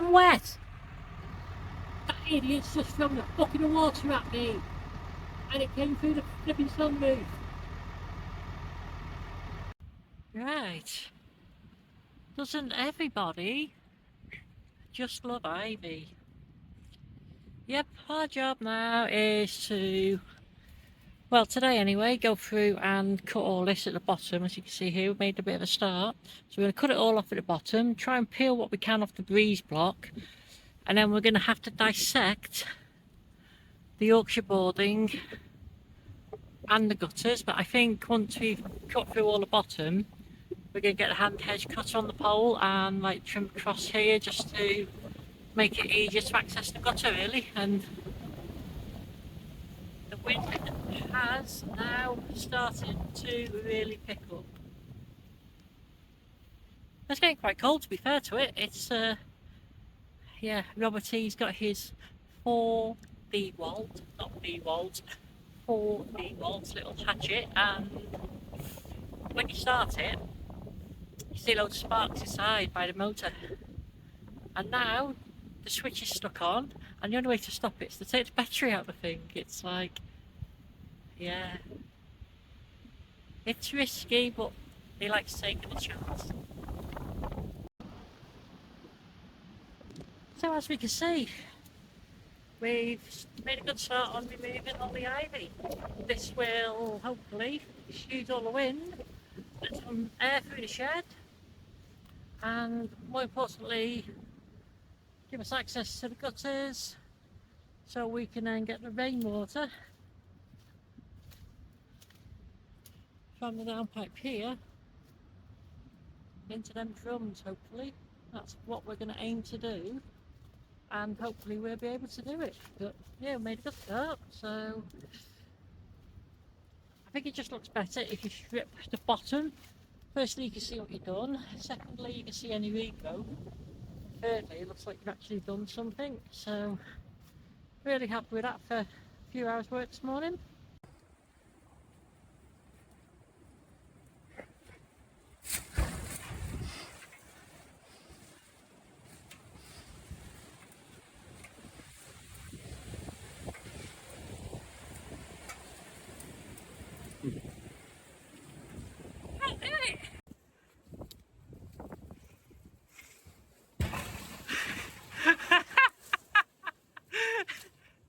I'm wet. That idiot's just thrown a bucket of water at me. And it came through the flipping sunroof. Right. Doesn't everybody just love ivy? Yep, our job now is to, well, today anyway, go through and cut all this at the bottom. As you can see here, we've made a bit of a start. So we're going to cut it all off at the bottom, try and peel what we can off the breeze block, and then we're going to have to dissect the Yorkshire boarding and the gutters. But I think once we've cut through all the bottom, we're going to get a hand hedge cut on the pole and like trim across here just to make it easier to access the gutter really. And the wind has now started to really pick up. It's getting quite cold, to be fair to it. It's yeah, Robert E's got his 4 DeWalt, not DeWalt, 4 DeWalt little hatchet, and when you start it, you see loads of sparks inside by the motor. And now the switch is stuck on, and the only way to stop it is to take the battery out of the thing. It's like, yeah, it's risky, but he likes taking a chance. So as we can see, we've made a good start on removing all the ivy. This will hopefully diffuse all the wind, let some air through the shed, and more importantly, give us access to the gutters so we can then get the rainwater from the downpipe here into them drums. Hopefully that's what we're going to aim to do, and hopefully we'll be able to do it. But yeah, we made a good start. So I think it just looks better if you strip the bottom. Firstly, you can see what you've done. Secondly, you can see any regrowth. Thirdly, it looks like you've actually done something. So really happy with that for a few hours work this morning.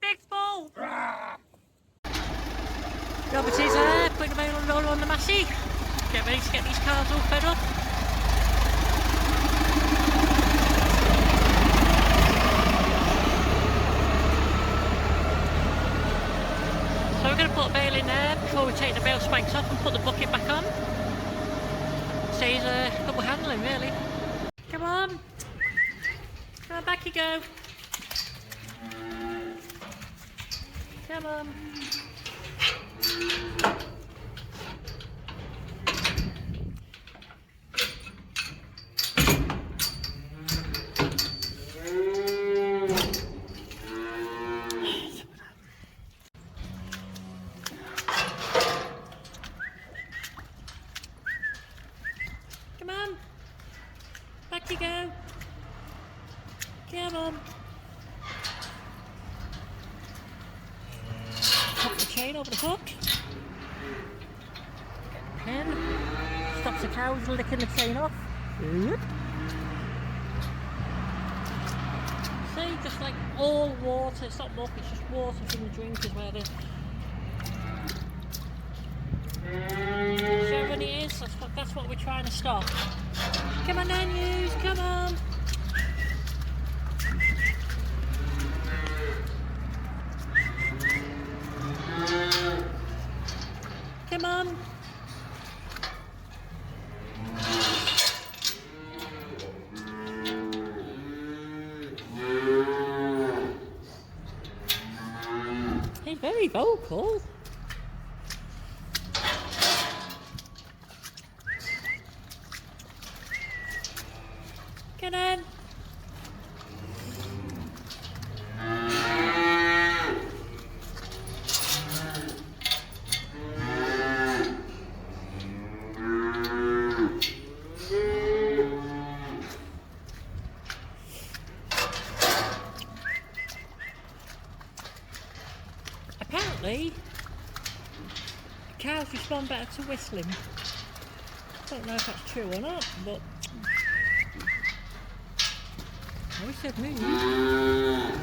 Big ball! Robert is putting the mail on the massey. Get ready to get these cars all fed up. So we're going to put a bale in there before we take the bale spanks off and put the bucket back on. Saves double handling really. Come on! Come on, back you go! Come on! Come on! Back you go! Come on! Pop the chain over the hook. Pin. Stops the cows licking the chain off. See, just like all water, it's not milk, it's just water from the drink is where the so when it is, that's what we're trying to stop. Come on then, yous, come on! Come on! He's very vocal. Get in. apparently cows respond better to whistling. Don't know if that's true or not, but I wish they'd move.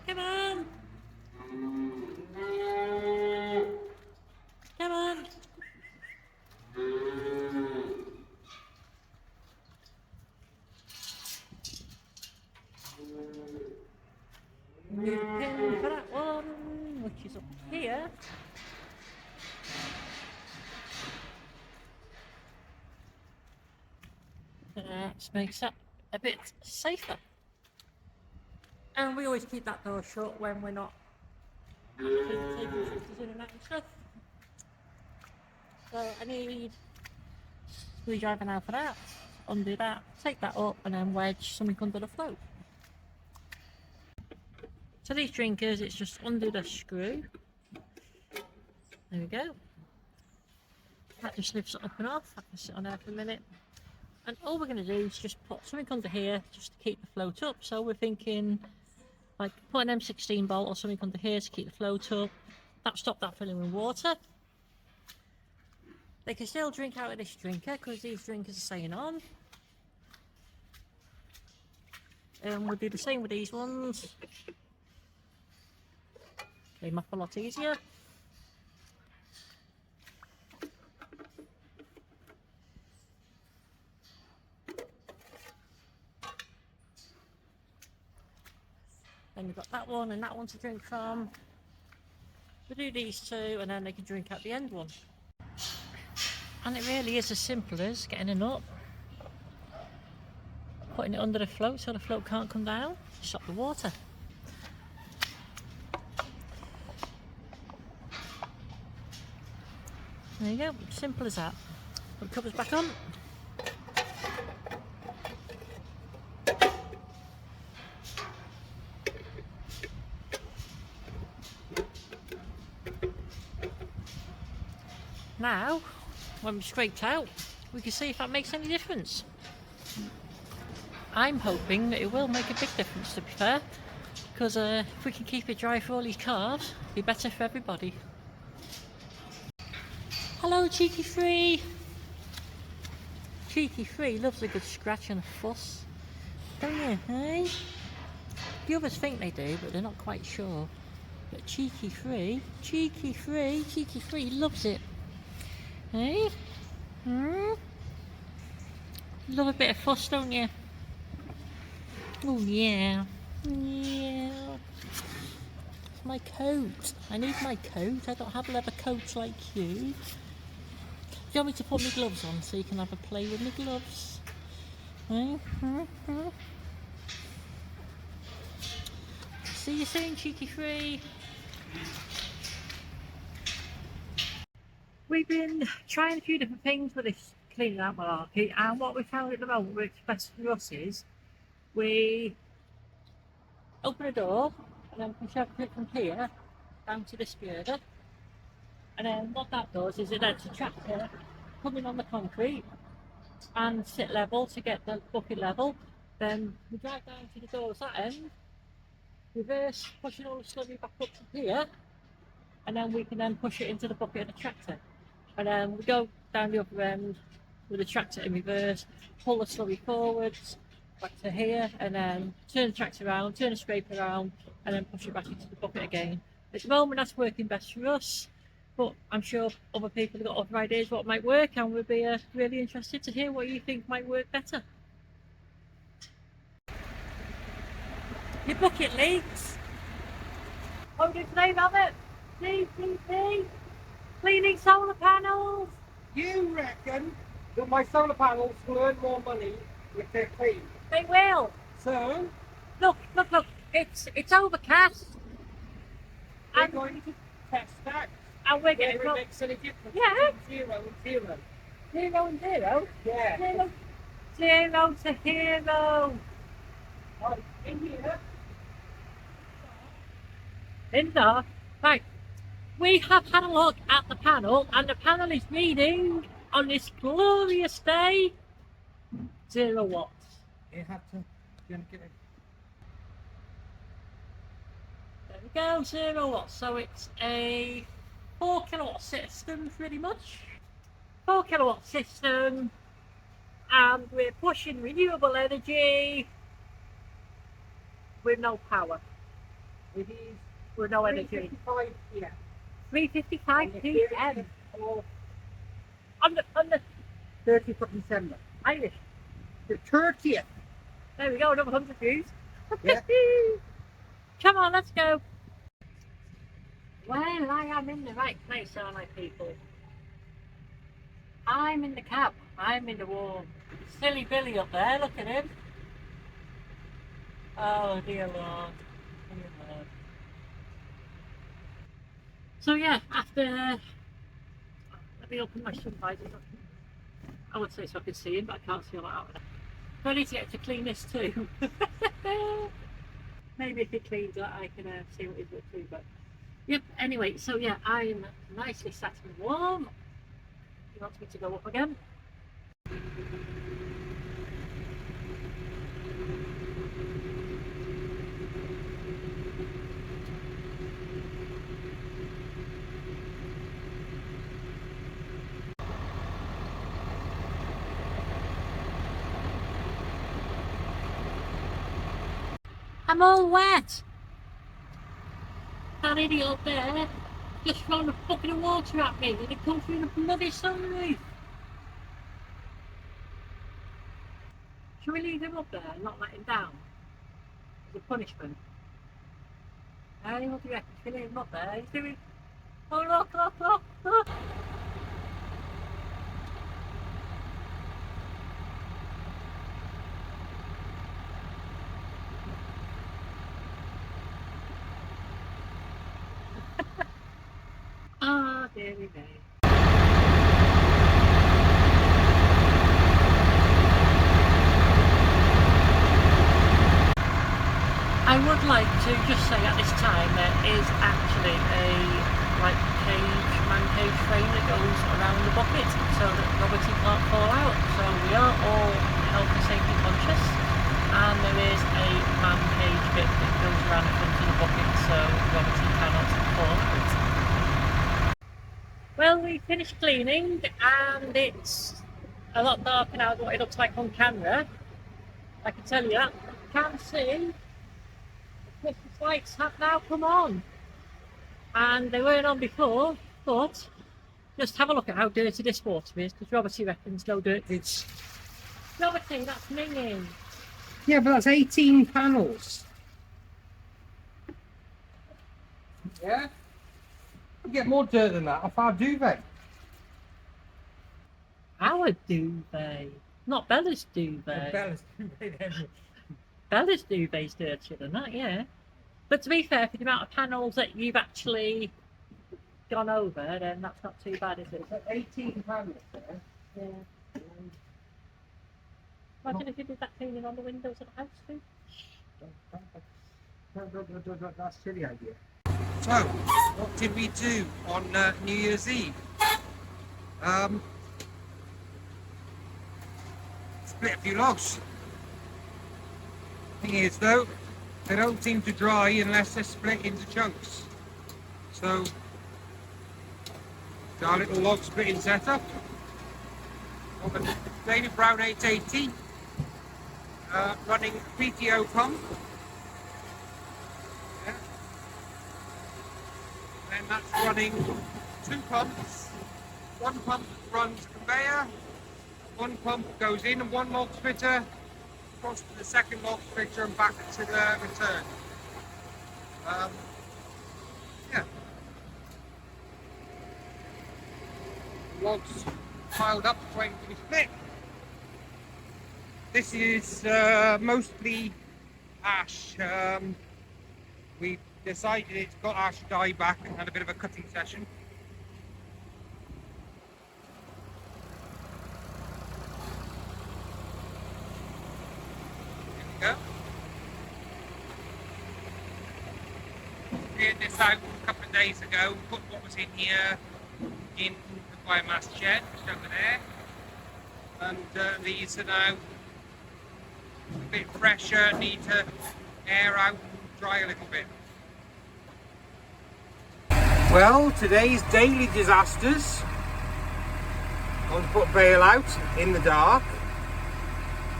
Come on! Come on! New pin for that one, which is up here. That makes that a bit safer. And we always keep that door shut when we're not taking shifters in and out and stuff. So I need a screwdriver now for that. Undo that, take that up and then wedge something under the float. So these drinkers, it's just undo the screw. There we go. That just lifts it up and off. I can sit on there for a minute. And all we're going to do is just put something under here just to keep the float up. So we're thinking like put an M16 bolt or something under here to keep the float up. That stopped that filling with water. They can still drink out of this drinker because these drinkers are staying on. And we'll do the same with these ones. They mop a lot easier. Then we've got that one and that one to drink from. We do these two and then they can drink out the end one. And it really is as simple as getting a nut, putting it under the float so the float can't come down, stop the water. There you go, simple as that. Put the covers back on. Now, when we scraped out, we can see if that makes any difference. I'm hoping that it will make a big difference, to be fair, because if we can keep it dry for all these calves, it'll be better for everybody. Hello, Cheeky Free! Cheeky Free loves a good scratch and a fuss, don't you, hey? The others think they do, but they're not quite sure. But Cheeky Free loves it. Hey? Hmm? Love a bit of fuss, don't you? Oh yeah. Yeah. My coat. I need my coat. I don't have leather coats like you. Do you want me to put my gloves on so you can have a play with my gloves? Hey? See you soon, Cheeky Free. We've been trying a few different things with this cleaning out malarkey, and what we found at the moment works best for us is we open a door and then push everything from here down to this girder, and then what that does is it lets the tractor come in on the concrete and sit level to get the bucket level. Then we drive down to the doors that end, reverse, pushing all the slurry back up to here, and then we can then push it into the bucket of the tractor. And then we go down the other end with the tractor in reverse, pull the slurry forwards back to here, and then turn the tractor around, turn the scraper around, and then push it back into the bucket again. At the moment that's working best for us, but I'm sure other people have got other ideas what might work, and we'll be really interested to hear what you think might work better. Your bucket leaks. What are we doing today, Robert? CCP? Cleaning solar panels. You reckon that my solar panels will earn more money if they're clean? They will. So, Look. It's overcast. we're And, going to test that. and we're getting Whether it makes any difference Yeah. between 0 and 0. 0 and 0. Yeah. 0 to hero. Right, in here, Linda, right, we have had a look at the panel, and the panel is reading on this glorious day 0 watts. You have to get it. There we go, 0 watts. So it's a 4 kilowatt system, pretty much. 4 kilowatt system, and we're pushing renewable energy with no power. It is With no energy. 3:55 p.m. 3:55 p.m. Or on the 30th of December. Irish. The 30th. There we go, another 100 views. Yeah. Come on, let's go. Well, I am in the right place, aren't I, people? I'm in the cab. I'm in the warm. Silly Billy up there, look at him. Oh, dear Lord. Dear Lord. So yeah, after... let me open my sun visor. I would say so I could see him, but I can't see all that out there. So I need to get to clean this too. Maybe if it cleans it, I can see what he's up to. But yep. Anyway, so yeah, I'm nicely sat and warm. He wants me to go up again. I'm all wet. That idiot up there just thrown a bucket of water at me and it comes through the bloody sunroof. Should we leave him up there and not let him down? As a punishment? Hey, what do you reckon? Should we leave him up there? He's doing... Oh look, look, look, look! Ah, dearie me. I would like to just say at this time there is actually a man cage frame that goes around the bucket so that Roberty can't fall out. So we are all health and safety conscious, and there is a man cage bit that goes around the front of the bucket so Roberty cannot fall out. Well, we finished cleaning and it's a lot darker now than what it looks like on camera. I can tell you that. You can see the Christmas lights have now come on. And they weren't on before, but just have a look at how dirty this water is, because Roberty reckons no dirt. It's Roberty, that's minging. yeah, but that's 18 panels. Yeah. You get more dirt than that off our duvet. Our duvet, not Bella's duvet. Bella's duvet. Bella's duvet's dirtier than that, yeah. But to be fair, for the amount of panels that you've actually gone over, then that's not too bad, is it? It's 18 panels there. Yeah. Imagine if you did that cleaning on the windows of the house too. That's a silly idea. So, what did we do on New Year's Eve? Split a few logs. Thing is though, they don't seem to dry unless they're split into chunks. So, our little log splitting setup of a David Brown 880 running a PTO pump. Yeah. And that's running 2 pumps. One pump runs conveyor, one pump goes in and one log splitter across to the second log splitter and back to the return. Yeah. Logs piled up waiting to be split. This is mostly ash. We decided it's got ash dye back and had a bit of a cutting session. There we go. cleared this out a couple of days ago, put what was in here in the biomass shed, just over there. And these are now a bit fresher, need to air out, dry a little bit. Well, today's daily disasters. I want to put bale out in the dark,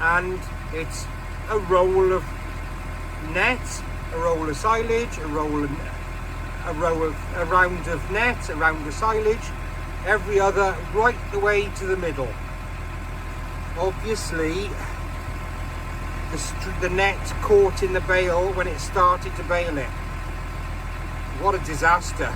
and it's a roll of net, a roll of silage, a round of net, a round of silage, every other right the way to the middle. Obviously, the net caught in the bale when it started to bale it. What a disaster.